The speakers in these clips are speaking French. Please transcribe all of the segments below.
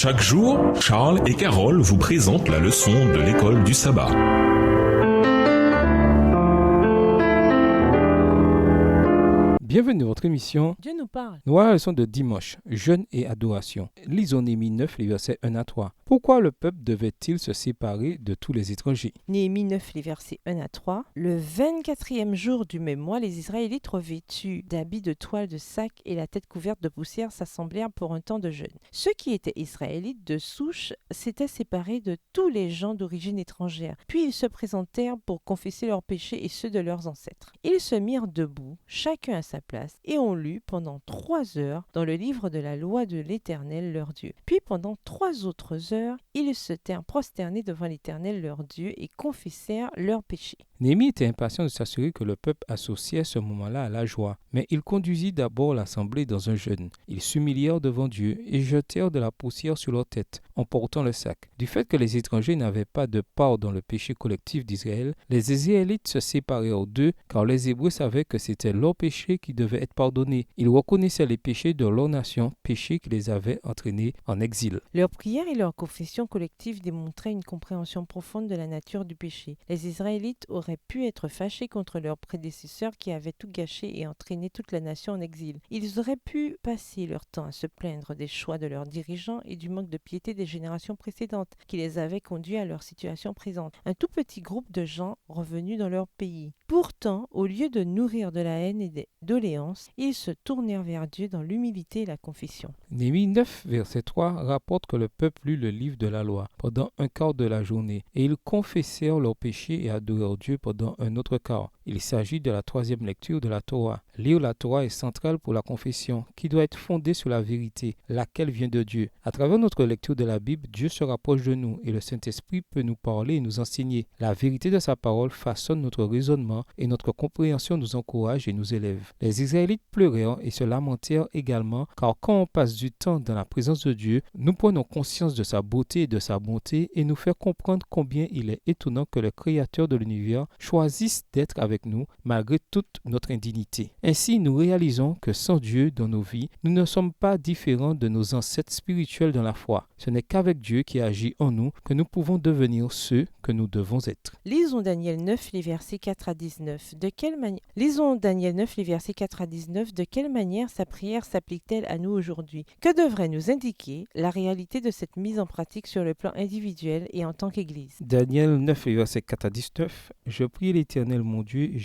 Chaque jour, Charles et Carole vous présentent la leçon de l'école du sabbat. Bienvenue dans votre émission. Dieu nous parle. Nous voilà la leçon de dimanche, jeûne et adoration. Lisons Néhémie 9, les versets 1 à 3. Pourquoi le peuple devait-il se séparer de tous les étrangers? Néhémie 9, les versets 1 à 3. Le 24e jour du même mois, les Israélites revêtus d'habits de toile de sac et la tête couverte de poussière s'assemblèrent pour un temps de jeûne. Ceux qui étaient Israélites de souche s'étaient séparés de tous les gens d'origine étrangère. Puis ils se présentèrent pour confesser leurs péchés et ceux de leurs ancêtres. Ils se mirent debout, chacun à sa place, et on lut pendant 3 heures dans le livre de la loi de l'Éternel leur Dieu. Puis pendant 3 autres heures, ils se tinrent prosternés devant l'Éternel leur Dieu et confessèrent leurs péchés. Néhémie était impatient de s'assurer que le peuple associait ce moment-là à la joie, mais il conduisit d'abord l'assemblée dans un jeûne. Ils s'humilièrent devant Dieu et jetèrent de la poussière sur leur tête en portant le sac. Du fait que les étrangers n'avaient pas de part dans le péché collectif d'Israël, les Israélites se séparèrent d'eux car les Hébreux savaient que c'était leur péché qui devait être pardonné. Ils reconnaissaient les péchés de leur nation, péchés qui les avaient entraînés en exil. Leurs prières et leurs confessions collectives démontraient une compréhension profonde de la nature du péché. Les Israélites auraient pu être fâchés contre leurs prédécesseurs qui avaient tout gâché et entraîné toute la nation en exil. Ils auraient pu passer leur temps à se plaindre des choix de leurs dirigeants et du manque de piété des générations précédentes qui les avaient conduits à leur situation présente. Un tout petit groupe de gens revenus dans leur pays. Pourtant, au lieu de nourrir de la haine et des doléances, ils se tournèrent vers Dieu dans l'humilité et la confession. Néhémie 9, verset 3 rapporte que le peuple lut le livre de la loi pendant un quart de la journée et ils confessèrent leurs péchés et adorèrent Dieu pendant un autre quart. Il s'agit de la 3e lecture de la Torah. Lire la Torah est central pour la confession qui doit être fondée sur la vérité, laquelle vient de Dieu. À travers notre lecture de la Bible, Dieu se rapproche de nous et le Saint-Esprit peut nous parler et nous enseigner. La vérité de sa parole façonne notre raisonnement et notre compréhension nous encourage et nous élève. Les Israélites pleurèrent et se lamentèrent également car quand on passe du temps dans la présence de Dieu, nous prenons conscience de sa beauté et de sa bonté et nous fait comprendre combien il est étonnant que le Créateur de l'univers choisisse d'être avec nous malgré toute notre indignité. Ainsi, nous réalisons que sans Dieu dans nos vies, nous ne sommes pas différents de nos ancêtres spirituels dans la foi. Ce n'est qu'avec Dieu qui agit en nous que nous pouvons devenir ceux que nous devons être. Lisons Daniel 9, les versets 4 à 19. Lisons Daniel 9, les versets 4 à 19. De quelle manière sa prière s'applique-t-elle à nous aujourd'hui? Que devrait nous indiquer la réalité de cette mise en pratique sur le plan individuel et en tant qu'Église? Daniel 9, verset 4 à 19. Je priai l'Éternel mon Dieu et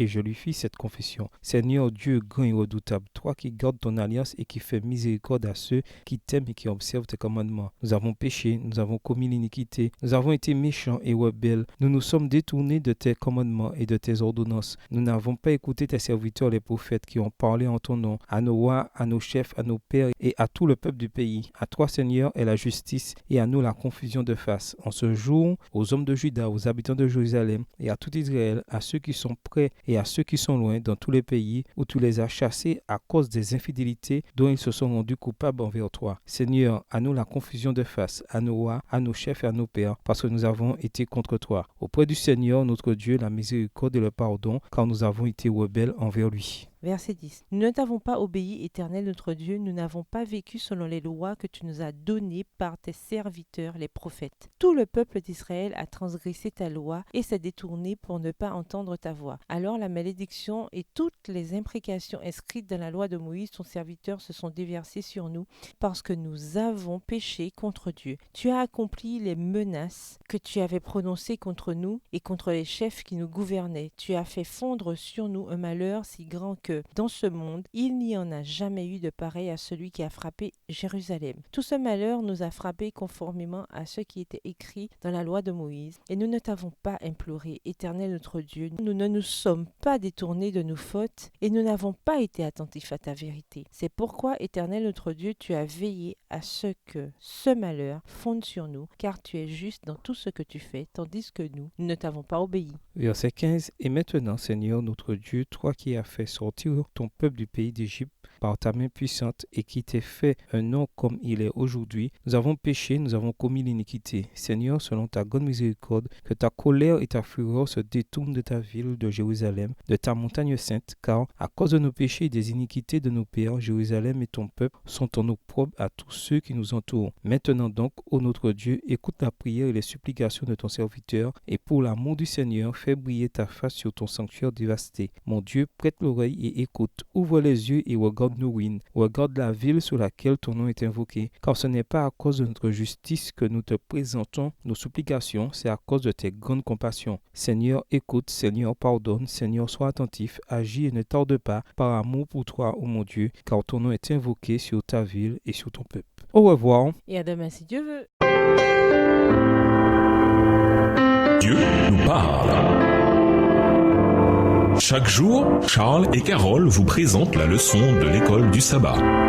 je lui fis cette confession. Seigneur Dieu grand et redoutable, toi qui gardes ton alliance et qui fais miséricorde à ceux qui t'aiment et qui observent tes commandements. Nous avons péché, nous avons commis l'iniquité, nous avons été méchants et rebelles. Nous nous sommes détournés de tes commandements et de tes ordonnances. Nous n'avons pas écouté tes serviteurs les prophètes qui ont parlé en ton nom, à nos rois, à nos chefs, à nos pères et à tout le peuple du pays. À toi Seigneur est la justice et à nous la confusion de face. En ce jour, aux hommes de Juda, aux habitants de Jérusalem et à tout Israël, à ceux qui sont près et à ceux qui sont loin dans tous les pays où tu les as chassés à cause des infidélités dont ils se sont rendus coupables envers toi. Seigneur, à nous la confusion de face, à nos rois, à nos chefs et à nos pères, parce que nous avons été contre toi. Auprès du Seigneur, notre Dieu, la miséricorde et le pardon, car nous avons été rebelles envers lui. Verset 10. Nous ne t'avons pas obéi, Éternel notre Dieu, nous n'avons pas vécu selon les lois que tu nous as données par tes serviteurs, les prophètes. Tout le peuple d'Israël a transgressé ta loi et s'est détourné pour ne pas entendre ta voix. Alors la malédiction et toutes les imprécations inscrites dans la loi de Moïse, ton serviteur, se sont déversées sur nous parce que nous avons péché contre Dieu. Tu as accompli les menaces que tu avais prononcées contre nous et contre les chefs qui nous gouvernaient. Tu as fait fondre sur nous un malheur si grand que dans ce monde, il n'y en a jamais eu de pareil à celui qui a frappé Jérusalem. Tout ce malheur nous a frappés conformément à ce qui était écrit dans la loi de Moïse, et nous ne t'avons pas imploré, Éternel notre Dieu. Nous ne nous sommes pas détournés de nos fautes, et nous n'avons pas été attentifs à ta vérité. C'est pourquoi, Éternel notre Dieu, tu as veillé à ce que ce malheur fonde sur nous, car tu es juste dans tout ce que tu fais, tandis que nous ne t'avons pas obéi. Verset 15. Et maintenant, Seigneur notre Dieu, toi qui as fait sortir ton peuple du pays d'Égypte, par ta main puissante et qui t'ait fait un nom comme il est aujourd'hui. Nous avons péché, nous avons commis l'iniquité. Seigneur, selon ta grande miséricorde, que ta colère et ta fureur se détournent de ta ville, de Jérusalem, de ta montagne sainte, car à cause de nos péchés et des iniquités de nos pères, Jérusalem et ton peuple sont en opprobre à tous ceux qui nous entourent. Maintenant donc, ô notre Dieu, écoute la prière et les supplications de ton serviteur, et pour l'amour du Seigneur, fais briller ta face sur ton sanctuaire dévasté. Mon Dieu, prête l'oreille et écoute. Ouvre les yeux et regarde nos ruines. Regarde la ville sur laquelle ton nom est invoqué. Car ce n'est pas à cause de notre justice que nous te présentons nos supplications, c'est à cause de tes grandes compassions. Seigneur, écoute. Seigneur, pardonne. Seigneur, sois attentif. Agis et ne tarde pas, par amour pour toi, ô mon Dieu, car ton nom est invoqué sur ta ville et sur ton peuple. Au revoir. Et à demain si Dieu veut. Dieu nous parle. Chaque jour, Charles et Carole vous présentent la leçon de l'école du sabbat.